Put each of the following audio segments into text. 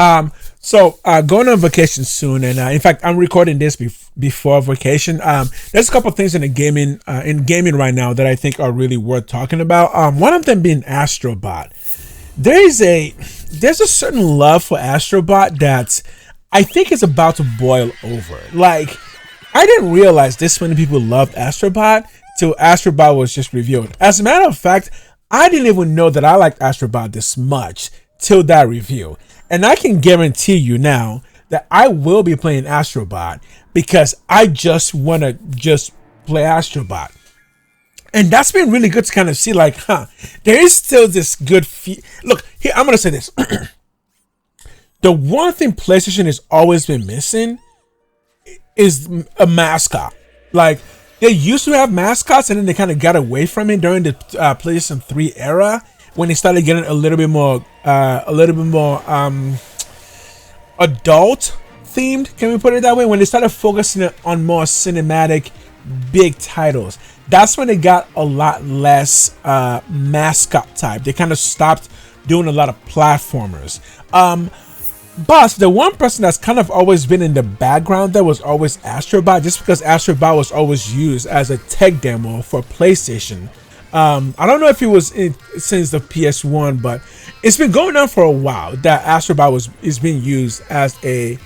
Going on vacation soon, and in fact, I'm recording this before vacation. There's a couple things in the gaming right now that I think are really worth talking about. One of them being Astro Bot. There's a certain love for Astro Bot that I think is about to boil over. Like, I didn't realize this many people loved Astro Bot till Astro Bot was just revealed. As a matter of fact, I didn't even know that I liked Astro Bot this much till that review. And I can guarantee you now that I will be playing Astro Bot because I just want to just play Astro Bot. And that's been really good to kind of see, like, there is still this good look, here, I'm going to say this. The one thing PlayStation has always been missing is a mascot. Like, they used to have mascots and then they kind of got away from it during the PlayStation 3 era when they started getting a little bit more adult themed. Can we put it that way? When they started focusing on more cinematic, big titles, that's when they got a lot less mascot type. They kind of stopped doing a lot of platformers. But the one person that's kind of always been in the background there was always Astro Bot, just because Astro Bot was always used as a tech demo for PlayStation. I don't know if it was since the PS1, but it's been going on for a while that Astro Bot is being used as a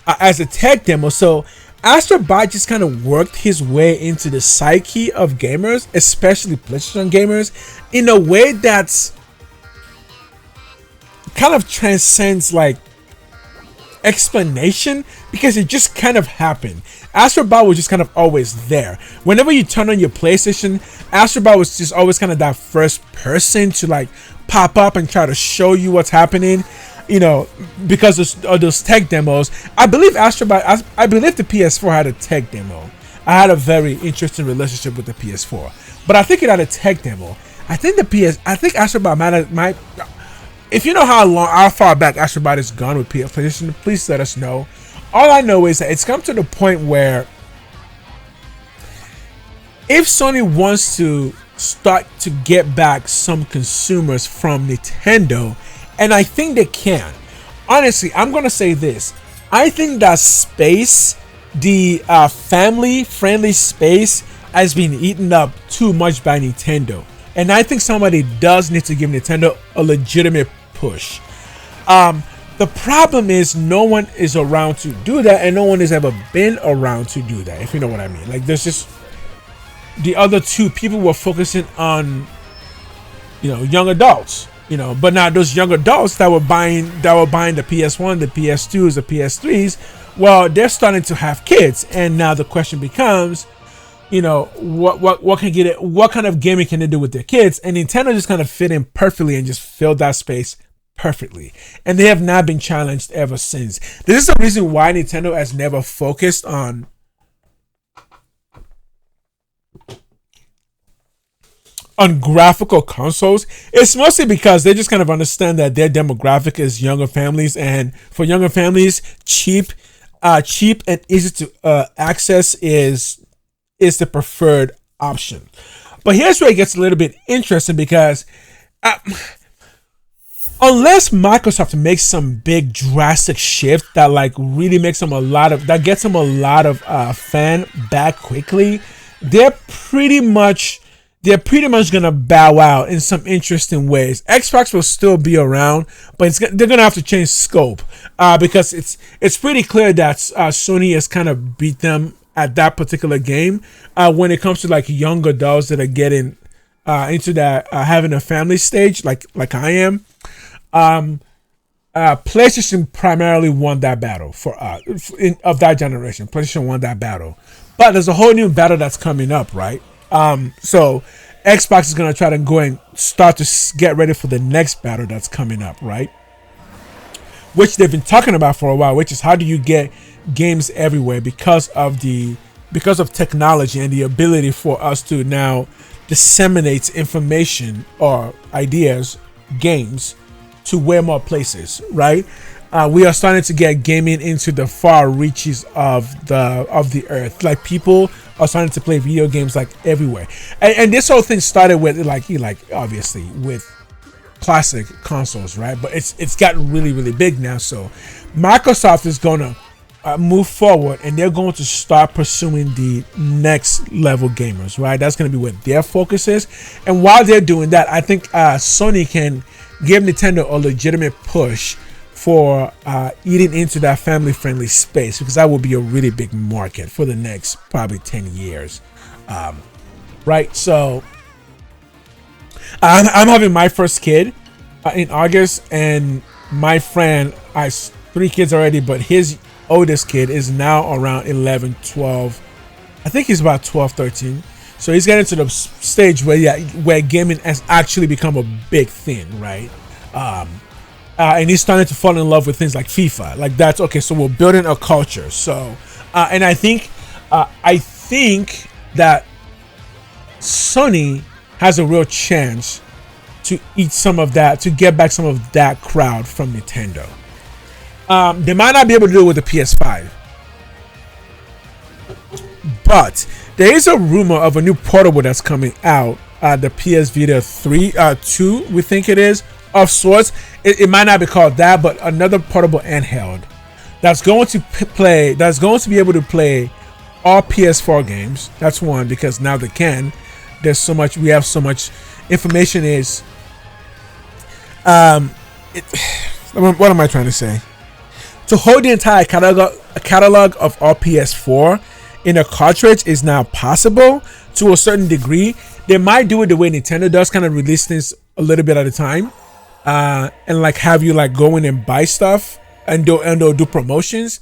tech demo. So Astro Bot just kind of worked his way into the psyche of gamers, especially PlayStation gamers, in a way that's kind of transcends like explanation, because it just kind of happened. Astro Bot was just kind of always there. Whenever you turn on your PlayStation, Astro Bot was just always kind of that first person to like pop up and try to show you what's happening, you know, because of those tech demos. I believe Astro Bot, I believe the PS4 had a tech demo. I had a very interesting relationship with the PS4, but I think it had a tech demo. I think Astro Bot might. If you know how far back Astro Bot has gone with PlayStation, please let us know. All I know is that it's come to the point where if Sony wants to start to get back some consumers from Nintendo, and I think they can. Honestly, I'm going to say this. I think that space, the family-friendly space, has been eaten up too much by Nintendo. And I think somebody does need to give Nintendo a legitimate push. The problem is no one is around to do that, and no one has ever been around to do that, if you know what I mean. Like, there's just the other two people were focusing on, you know, young adults, you know, but now those young adults that were buying the PS1, the PS2s, the PS3s, well, they're starting to have kids, and now the question becomes, you know, what kind of gaming can they do with their kids? And Nintendo just kind of fit in perfectly and just filled that space perfectly, and they have not been challenged ever since. This is the reason why Nintendo has never focused on graphical consoles. It's mostly because they just kind of understand that their demographic is younger families, and for younger families, cheap and easy to access is the preferred option. But here's where it gets a little bit interesting, because unless Microsoft makes some big drastic shift that like really makes them gets them a lot of fan back quickly, they're pretty much gonna bow out in some interesting ways. Xbox will still be around, but they're gonna have to change scope because it's pretty clear that Sony has kind of beat them at that particular game when it comes to like young adults that are getting into that having a family stage like I am. PlayStation primarily won that battle of that generation. PlayStation won that battle, but there's a whole new battle that's coming up, right? So Xbox is gonna try to go and start to get ready for the next battle that's coming up, right? Which they've been talking about for a while, which is how do you get games everywhere because of technology and the ability for us to now disseminate information or ideas, games, to way more places, right? We are starting to get gaming into the far reaches of the earth. Like, people are starting to play video games like everywhere, and this whole thing started with like obviously with classic consoles, right? But it's gotten really, really big now. So Microsoft is going to move forward, and they're going to start pursuing the next level gamers, right? That's going to be what their focus is. And while they're doing that, I think Sony can give Nintendo a legitimate push for eating into that family-friendly space, because that will be a really big market for the next probably 10 years, right? So I'm having my first kid in August, and my friend, I have 3 kids already, but his oldest kid is now around 11, 12. I think he's about 12, 13. So he's getting to the stage where gaming has actually become a big thing, right? And he's starting to fall in love with things like FIFA. Like, that's okay. So we're building a culture. So, and I think that Sony has a real chance to eat some of that, to get back some of that crowd from Nintendo. They might not be able to do it with the PS5, but there is a rumor of a new portable that's coming out, the PS Vita 2, we think it is, of sorts. It might not be called that, but another portable handheld that's going to be able to play all PS4 games. That's one, because now they can. We have so much information. What am I trying to say? To hold the entire catalog of all PS4 in a cartridge is now possible to a certain degree. They might do it the way Nintendo does, kind of release things a little bit at a time, and like have you like go in and buy stuff and they'll do promotions.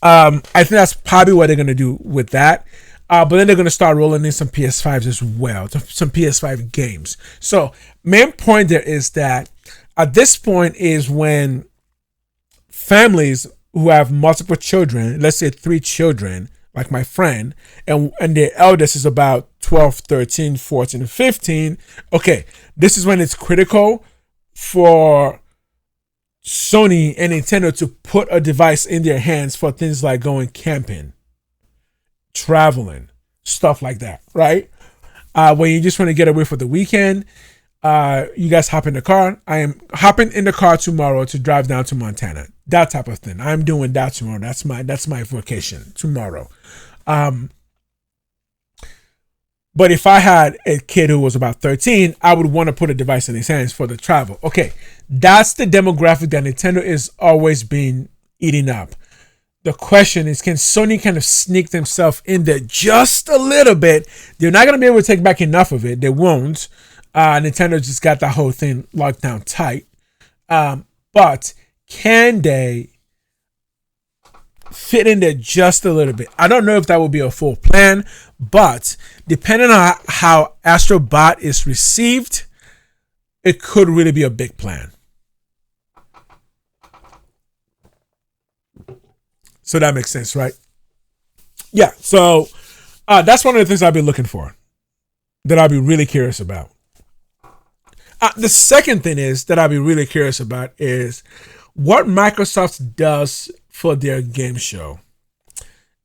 I think that's probably what they're gonna do with that. But then they're gonna start rolling in some PS5s as well, some PS5 games. So main point there is that at this point is when families who have multiple children, let's say 3 children, like my friend, and their eldest is about 12, 13, 14, and 15. Okay, this is when it's critical for Sony and Nintendo to put a device in their hands for things like going camping, traveling, stuff like that, right? When you just want to get away for the weekend, you guys hop in the car. I am hopping in the car tomorrow to drive down to Montana. That type of thing. I'm doing that tomorrow. That's my vacation tomorrow. But if I had a kid who was about 13, I would want to put a device in his hands for the travel. Okay, that's the demographic that Nintendo is always been eating up. The question is, can Sony kind of sneak themselves in there just a little bit? They're not going to be able to take back enough of it. They won't. Nintendo just got that whole thing locked down tight. But can they fit in there just a little bit? I don't know if that will be a full plan, but depending on how Astro Bot is received, it could really be a big plan. So that makes sense, right? Yeah, so that's one of the things I'll be looking for, that I'll be really curious about. The second thing that I'll be really curious about is what Microsoft does for their game show.